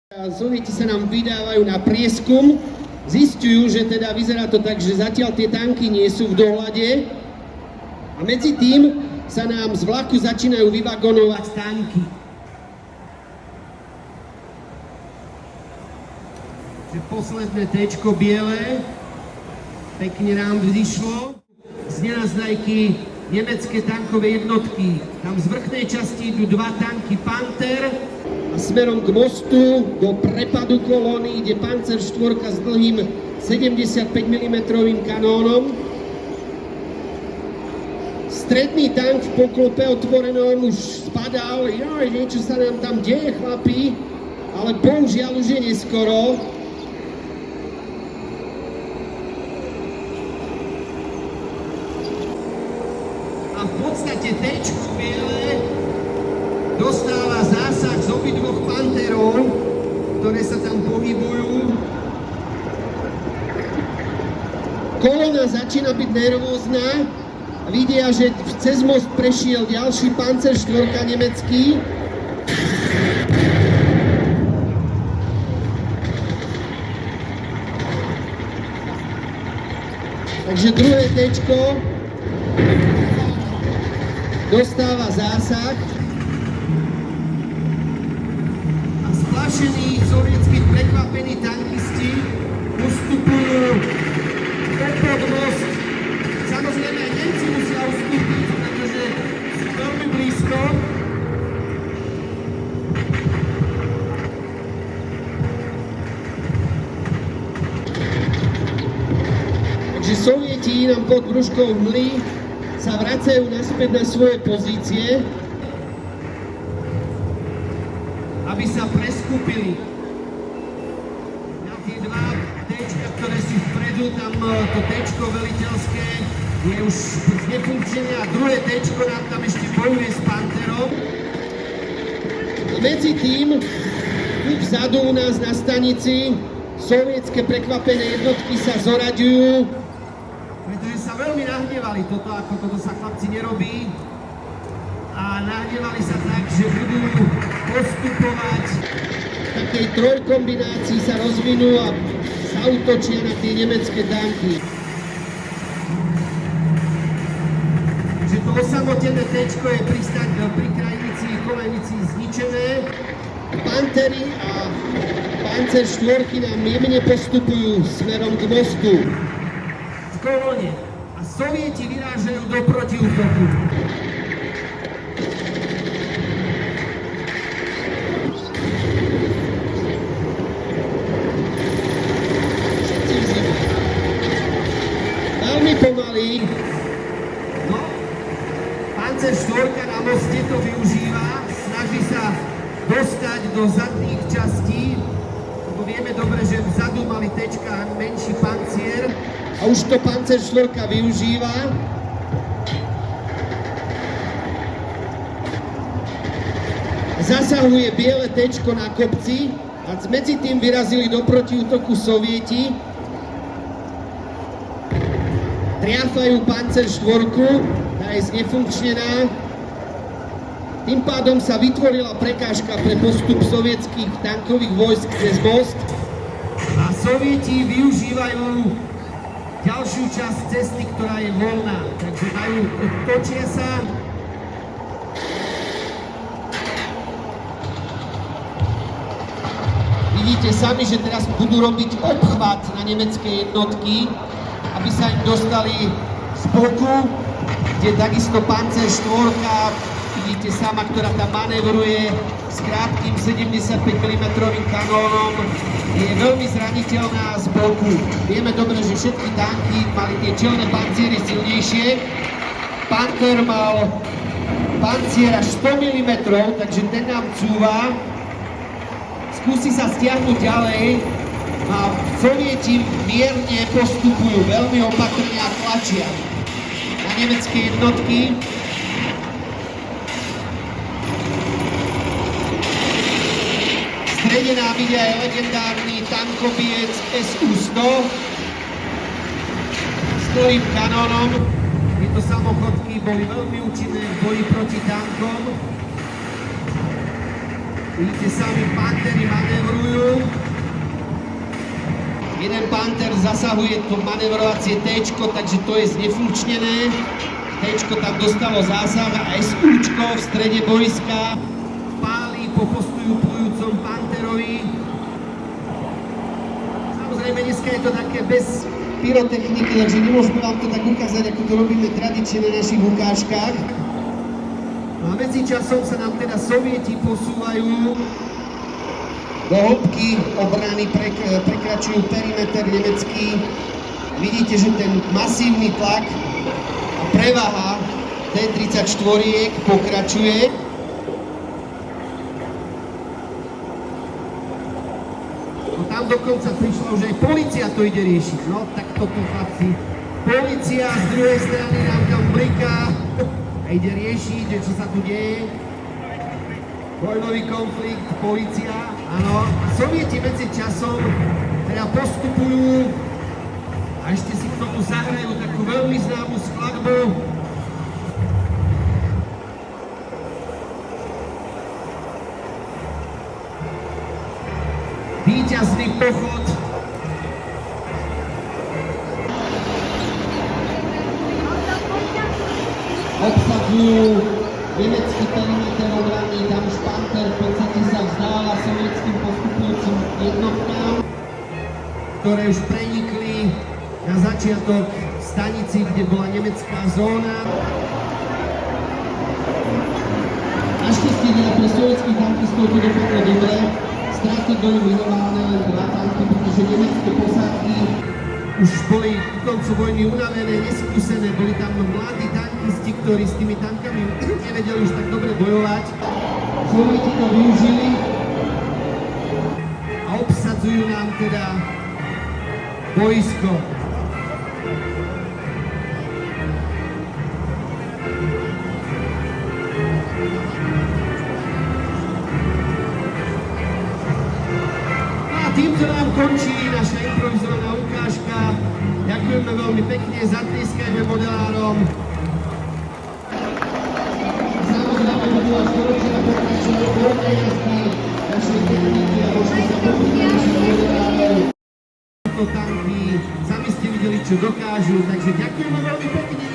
Sovieti sa nám vydávajú na prieskum, zistujú, že teda vyzerá to tak, že zatiaľ tie tanky nie sú v dohľade a medzi tým sa nám z vlaku začínajú vyvagonovať tanky. Že posledné téčko biele, pekne nám vyšlo. Z nenazdajky nemecké tankové jednotky. Tam z vrchnej časti idú dva tanky Panther a smerom k mostu do prepadu kolóny ide Panzer 4 s dlhým 75 mm kanónom. Stredný tank v poklope otvorenom už spadal, niečo sa nám tam deje, chlapi, ale bohužiaľ už je neskoro. A v podstate téčko biele dostáva zásah z obidvoch Pantherov, ktoré sa tam pohybujú. Kolóna začína byť nervózna a vidia, že cez most prešiel ďalší Panzer 4 nemecký. Takže druhé téčko dostáva zásah a splašení sovietskí prekvapení tankisti ustupujú pod most. Samozrejme aj Nemci musia ustúpiť, pretože sú veľmi blízko. Takže Sovieti nám pod brúškou hmly sa vracajú naspäť na svoje pozície, aby sa preskupili. Na tie dva téčka, ktoré sú vpredu, tam to téčko veliteľské je už nefunkčné a druhé téčko nám tam ešte bojuje s Pantherom. A medzi tým, tu vzadu u nás na stanici, sovietské prekvapené jednotky sa zoraďujú, pretože sa veľmi nahnevali toto sa chlapci nerobí a nahnevali sa tak, že budú postupovať v takej trojkombinácii sa rozvinú a zaútočia na tie nemecké tanky. Že to osamotené téčko je pri krajnici Kolenici zničené. Panthery a Panzer 4 nám jemne postupujú smerom k mostu v kolóne a Sovieti vyrážajú do protiútoku. Veľmi pomaly. No, Panzer 4 na moste to využíva, snaží sa dostať do zadných častí, lebo vieme dobre, že vzadu mali téčka menší pancier a už to Panzer 4 využíva. Zasahuje biele téčko na kopci a medzi tým vyrazili do protiútoku Sovieti. Triafajú Panzer 4, tá je znefunkčnená. Tým pádom sa vytvorila prekážka pre postup sovietských tankových vojsk cez most a Sovieti využívajú ďalšiu časť cesty, ktorá je voľná. Takže točia sa. Vidíte sami, že teraz budú robiť obchvat na nemecké jednotky, aby sa im dostali z boku, kde takisto Panzer 4, vidíte sama, ktorá tam manévruje s krátkým 75 mm kanónom, je veľmi zraniteľná z boku. Vieme dobre, že všetky tanky mali tie čelné panciery silnejšie. Panther mal pancier až 100 mm, takže ten nám cúva. Skúsi sa stiahnuť ďalej a Sovieti mierne postupujú, veľmi opatrne a tlačia na nemecké jednotky. V strede nám ide aj legendárny tankobiec SU-100 s dlhým kanónom. Tieto samochodky boli veľmi účinné v boji proti tankom. Vidíte sami, pantery manévrujú. Jeden panter zasahuje to manevrovacie T-čko, takže to je znefunkčnené. T-čko tam dostalo zásah a SU-čko v strede boiska páli po postupujúcom panterovi. Samozrejme, dneska je to také bez pyrotechniky, takže nemôžeme vám to tak ukázať, ako to robíme tradične na našich ukážkach. No a medzičasom sa nám teda Sovieti posúvajú do hĺbky obrany, prekračujú perimeter nemecký. Vidíte, že ten masívny tlak a prevaha T-34 pokračuje. No tam dokonca prišla už aj polícia, to ide riešiť. No tak toto chlapci. Polícia z druhej strany nám tam bliká a ide riešiť, že čo sa tu deje. Vojnový konflikt, polícia, áno. A Sovieti medzi časom teda postupujú a ešte si k tomu zahrajú takú veľmi známú skladbu. Víťazný pochod. Obsadzujú nemecký perimeter obrany, tam už Panter v podstate sa vzdáva sovietským postupujúcim jednotkám, ktoré už prenikli na začiatok stanici, kde bola nemecká zóna. Našťastie teda pre sovietských tankistov to dopadlo dobre. Straty boli minimálne len 2 tanky, pretože nemecké posádky už boli k koncu vojny unavené, neskúsené, boli tam mladí tankisti, ktorí s tými tankami nevedeli už tak dobre bojovať. Sovieti to využili a obsadzujú nám teda boisko. Týmto nám končí naša improvizovaná ukážka. Ďakujeme veľmi pekne, zatlieskajme modelárom. Samozrejme, budú vás storočia pokračovať voľné jazdy našej techniky a možno sa popýtať našich modelárov. Tanky, sami ste videli, čo dokážu, takže ďakujeme veľmi pekne.